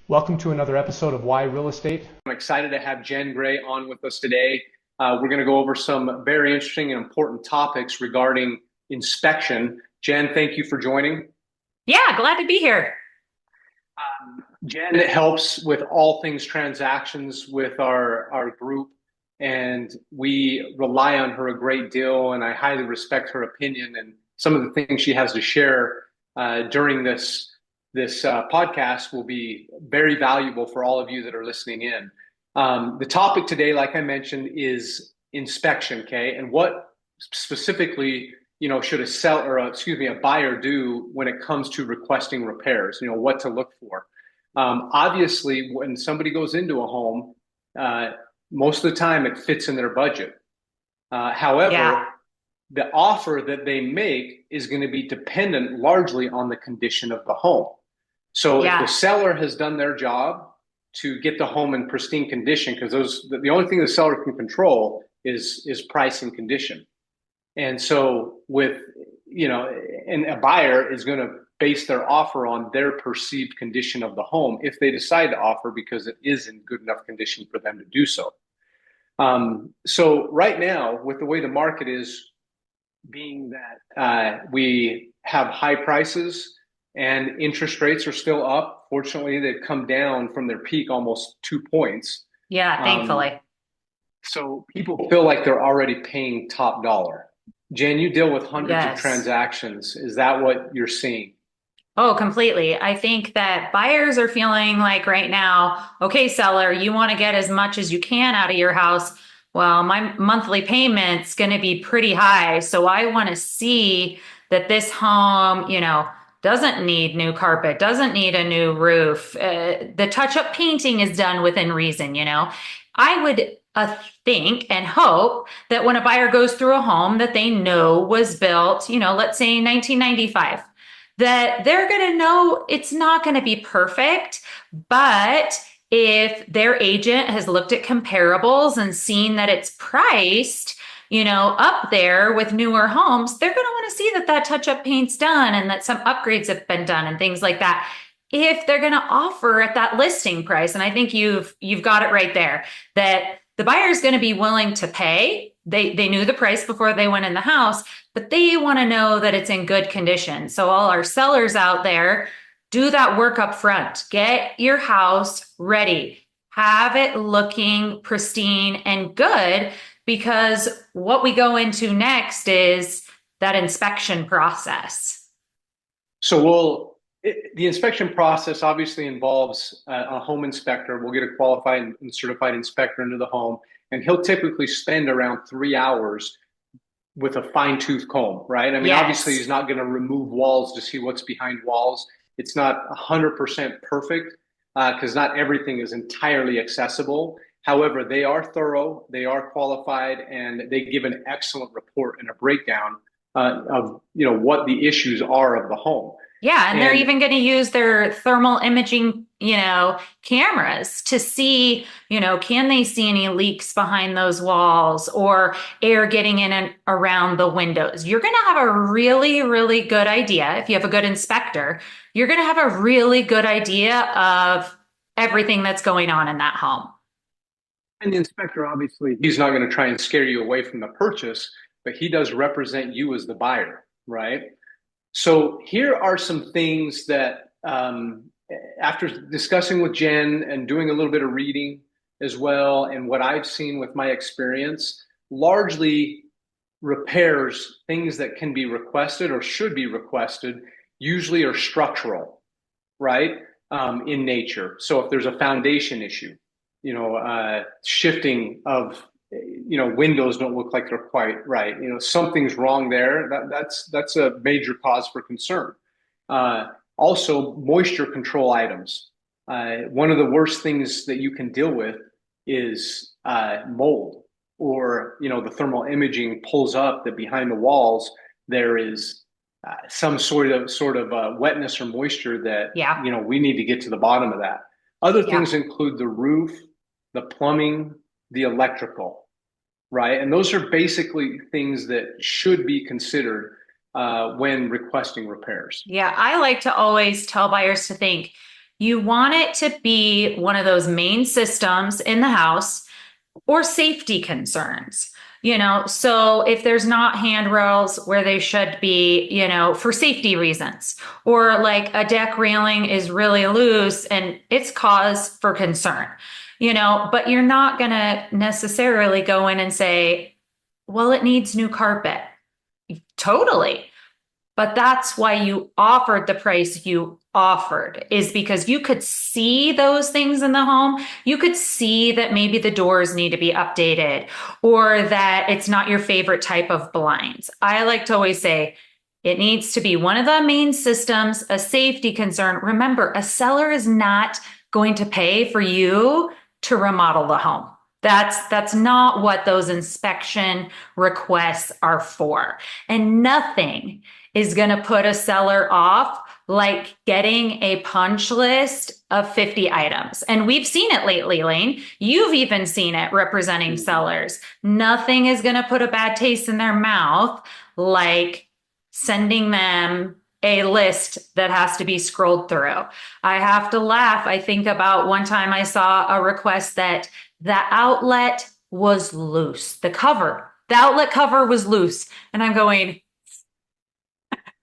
Welcome to another episode of Why Real Estate. I'm excited to have Jen Gray on with us today. We're going to go over some very interesting and important topics regarding inspection. Jen, thank you for joining. Yeah, glad to be here. Jen helps with all things transactions with our group, and we rely on her a great deal, and I highly respect her opinion and some of the things she has to share during this podcast will be very valuable for all of you that are listening in. The topic today, like I mentioned, is inspection, okay? And what specifically, should a buyer do when it comes to requesting repairs? What to look for. Obviously, when somebody goes into a home, most of the time it fits in their budget. However, Yeah. the offer that they make is going to be dependent largely on the condition of the home. So if the seller has done their job to get the home in pristine condition, because the only thing the seller can control is price and condition. And so and a buyer is going to base their offer on their perceived condition of the home if they decide to offer, because it is in good enough condition for them to do so. So right now, with the way the market is, being that we have high prices and interest rates are still up. Fortunately, they've come down from their peak almost 2 points. Yeah, thankfully. So people feel like they're already paying top dollar. Jen, you deal with hundreds of Yes. transactions. Is that what you're seeing? Oh, completely. I think that buyers are feeling like right now, okay, seller, you want to get as much as you can out of your house. Well, my monthly payment's going to be pretty high. So I want to see that this home, doesn't need new carpet, doesn't need a new roof. The touch-up painting is done within reason, I would think and hope that when a buyer goes through a home that they know was built, let's say 1995, that they're going to know it's not going to be perfect, but if their agent has looked at comparables and seen that it's priced, up there with newer homes, they're going to want to see that that touch-up paint's done and that some upgrades have been done and things like that. If they're going to offer at that listing price, and I think you've got it right there, that the buyer is going to be willing to pay. They knew the price before they went in the house, but they want to know that it's in good condition. So all our sellers out there, do that work up front. Get your house ready. Have it looking pristine and good, because what we go into next is that inspection process. So the inspection process obviously involves a home inspector. We'll get a qualified and certified inspector into the home, and he'll typically spend around 3 hours with a fine-tooth comb, right? I mean, Yes. Obviously, he's not going to remove walls to see what's behind walls. It's not 100% perfect because not everything is entirely accessible. However, they are thorough, they are qualified, and they give an excellent report and a breakdown of what the issues are of the home. Yeah, and they're even going to use their thermal imaging, cameras to see, can they see any leaks behind those walls or air getting in and around the windows? You're going to have a really, really good idea. If you have a good inspector, you're going to have a really good idea of everything that's going on in that home. And the inspector, obviously, he's not going to try and scare you away from the purchase, but he does represent you as the buyer, right? So here are some things that, after discussing with Jen and doing a little bit of reading as well, and what I've seen with my experience, largely repairs, things that can be requested or should be requested, usually are structural, right? In nature. So if there's a foundation issue, shifting of, windows don't look like they're quite right. Something's wrong there. That's a major cause for concern. Also, moisture control items. One of the worst things that you can deal with is mold, or the thermal imaging pulls up that behind the walls there is some sort of wetness or moisture that we need to get to the bottom of that. Other things include the roof, the plumbing, the electrical, right? And those are basically things that should be considered when requesting repairs. Yeah, I like to always tell buyers to think, You want it to be one of those main systems in the house or safety concerns. So if there's not handrails where they should be, for safety reasons, or like a deck railing is really loose and it's cause for concern, but you're not going to necessarily go in and say, well, it needs new carpet. Totally. But that's why you offered the price you offered, is because you could see those things in the home. You could see that maybe the doors need to be updated or that it's not your favorite type of blinds. I like to always say it needs to be one of the main systems, a safety concern. Remember, a seller is not going to pay for you to remodel the home. That's not what those inspection requests are for. And nothing is going to put a seller off like getting a punch list of 50 items. And we've seen it lately, Lane. You've even seen it representing sellers. Nothing is going to put a bad taste in their mouth like sending them a list that has to be scrolled through. I have to laugh. I think about one time I saw a request that the outlet was loose. The outlet cover was loose. And I'm going,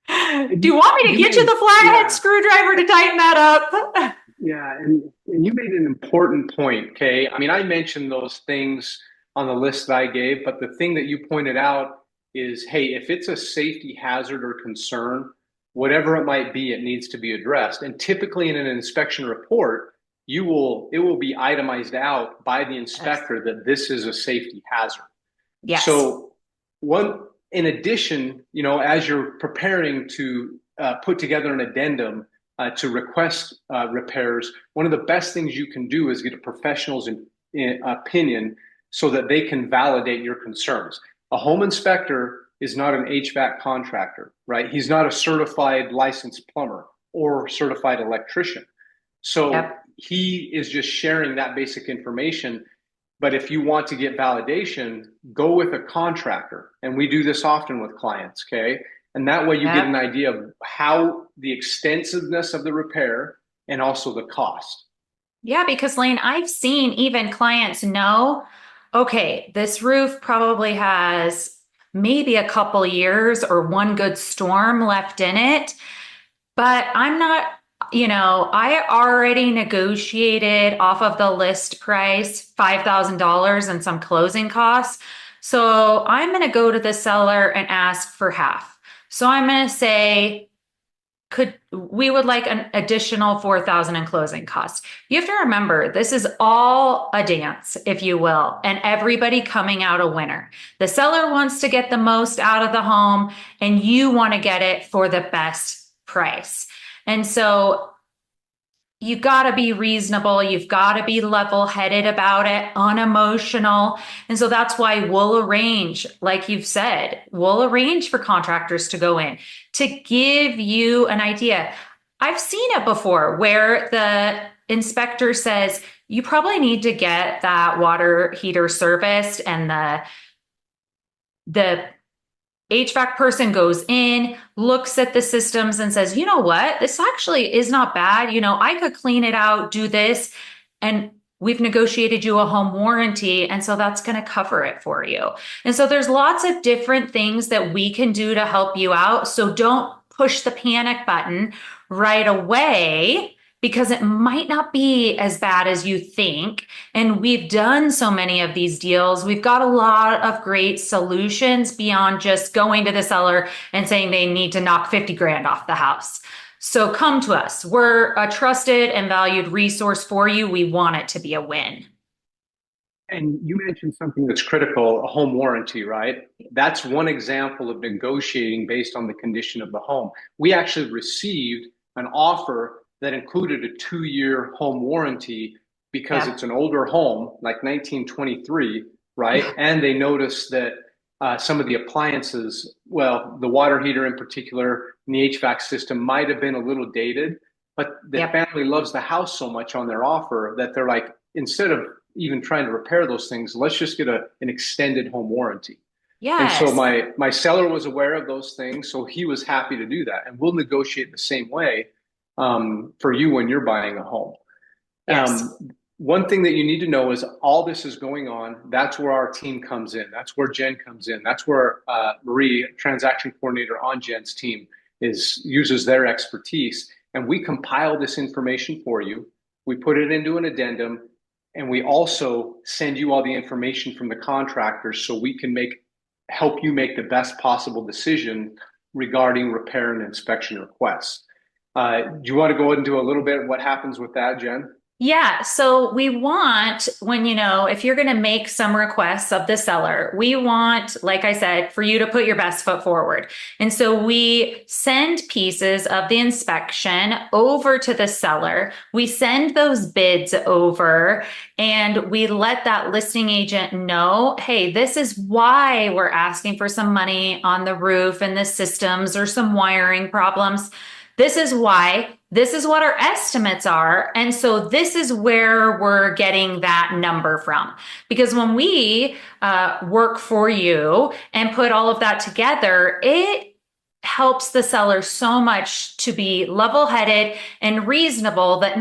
do you want me to get you the flathead screwdriver to tighten that up? Yeah, and you made an important point, Kay. I mean, I mentioned those things on the list that I gave, but the thing that you pointed out is, hey, if it's a safety hazard or concern, whatever it might be, it needs to be addressed. And typically in an inspection report, it will be itemized out by the inspector that this is a safety hazard. Yes. So in addition, as you're preparing to put together an addendum to request repairs, one of the best things you can do is get a professional's opinion so that they can validate your concerns. A home inspector is not an HVAC contractor, right? He's not a certified licensed plumber or certified electrician. So he is just sharing that basic information. But if you want to get validation, go with a contractor. And we do this often with clients, okay? And that way you get an idea of how the extensiveness of the repair and also the cost. Yeah, because Lane, I've seen even clients know, okay, this roof probably has maybe a couple years or one good storm left in it, but I'm not, I already negotiated off of the list price $5,000 and some closing costs. So I'm going to go to the seller and ask for half. So I'm going to say, we would like an additional $4,000 in closing costs. You have to remember, this is all a dance, if you will, and everybody coming out a winner. The seller wants to get the most out of the home, and you want to get it for the best price. And so you got to be reasonable. You've got to be level-headed about it, unemotional. And so that's why we'll arrange, like you've said, we'll arrange for contractors to go in to give you an idea. I've seen it before where the inspector says, you probably need to get that water heater serviced, and the HVAC person goes in, looks at the systems and says, you know what, this actually is not bad. I could clean it out, do this, and we've negotiated you a home warranty. And so that's going to cover it for you. And so there's lots of different things that we can do to help you out. So don't push the panic button right away, because it might not be as bad as you think. And we've done so many of these deals. We've got a lot of great solutions beyond just going to the seller and saying they need to knock 50 grand off the house. So come to us. We're a trusted and valued resource for you. We want it to be a win. And you mentioned something that's critical, a home warranty, right? That's one example of negotiating based on the condition of the home. We actually received an offer that included a 2-year home warranty because it's an older home, like 1923, right? And they noticed that some of the appliances, well, the water heater in particular, and the HVAC system might have been a little dated, but the family loves the house so much on their offer that they're like, instead of even trying to repair those things, let's just get an extended home warranty. Yes. And so my seller was aware of those things, so he was happy to do that. And we'll negotiate the same way. for you when you're buying a home. Yes. One thing that you need to know is all this is going on. That's where our team comes in. That's where Jen comes in. That's where Marie, transaction coordinator on Jen's team, uses their expertise. And we compile this information for you. We put it into an addendum, and we also send you all the information from the contractors so we can help you make the best possible decision regarding repair and inspection requests. Do you want to go into a little bit what happens with that, Jen? Yeah. So we want, if you're going to make some requests of the seller, we want, like I said, for you to put your best foot forward. And so we send pieces of the inspection over to the seller. We send those bids over and we let that listing agent know, hey, this is why we're asking for some money on the roof and the systems or some wiring problems. This is why. This is what our estimates are. And so this is where we're getting that number from. Because when we work for you and put all of that together, it helps the seller so much to be level-headed and reasonable that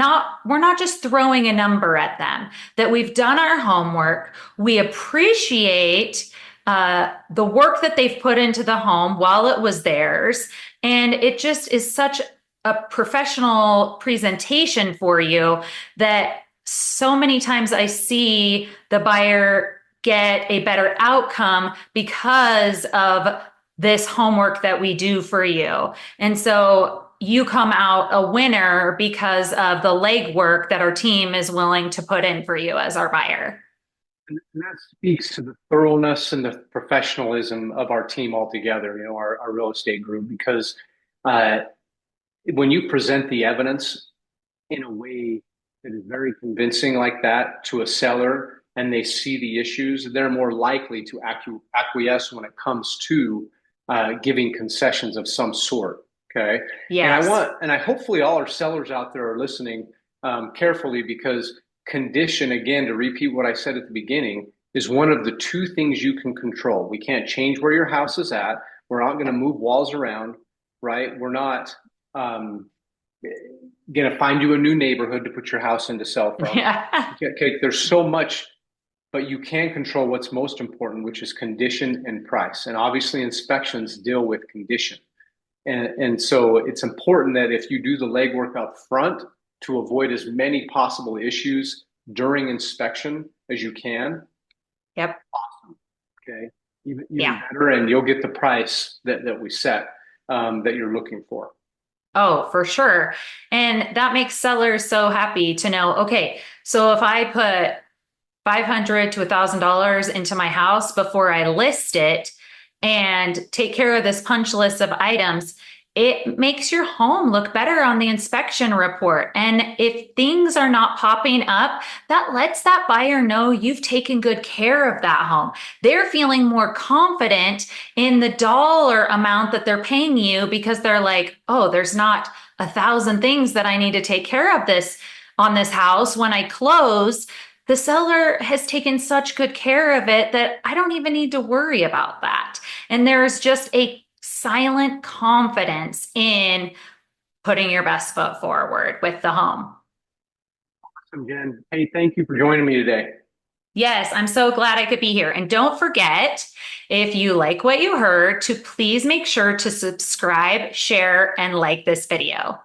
we're not just throwing a number at them, that we've done our homework. We appreciate the work that they've put into the home while it was theirs. And it just is such a professional presentation for you that so many times I see the buyer get a better outcome because of this homework that we do for you. And so you come out a winner because of the legwork that our team is willing to put in for you as our buyer. And that speaks to the thoroughness and the professionalism of our team altogether, our real estate group, because when you present the evidence in a way that is very convincing like that to a seller and they see the issues, they're more likely to acquiesce when it comes to giving concessions of some sort. Okay. Yes. And I hopefully all our sellers out there are listening carefully, because condition, again, to repeat what I said at the beginning, is one of the two things you can control. We can't change where your house is at. We're not going to move walls around, right? We're not going to find you a new neighborhood to put your house in to sell from. Yeah. Okay, there's so much, but you can control what's most important, which is condition and price. And obviously inspections deal with condition. And so it's important that if you do the legwork up front to avoid as many possible issues during inspection as you can. Yep. Awesome. Okay. Even better, and you'll get the price that we set that you're looking for. Oh, for sure. And that makes sellers so happy to know, okay, so if I put $500 to $1,000 into my house before I list it and take care of this punch list of items, it makes your home look better on the inspection report. And if things are not popping up, that lets that buyer know you've taken good care of that home. They're feeling more confident in the dollar amount that they're paying you because they're like, oh, there's not 1,000 things that I need to take care of on this house. When I close, the seller has taken such good care of it that I don't even need to worry about that. And there's just a silent confidence in putting your best foot forward with the home. Awesome, Jen. Hey, thank you for joining me today. Yes, I'm so glad I could be here. And don't forget, if you like what you heard, to please make sure to subscribe, share, and like this video.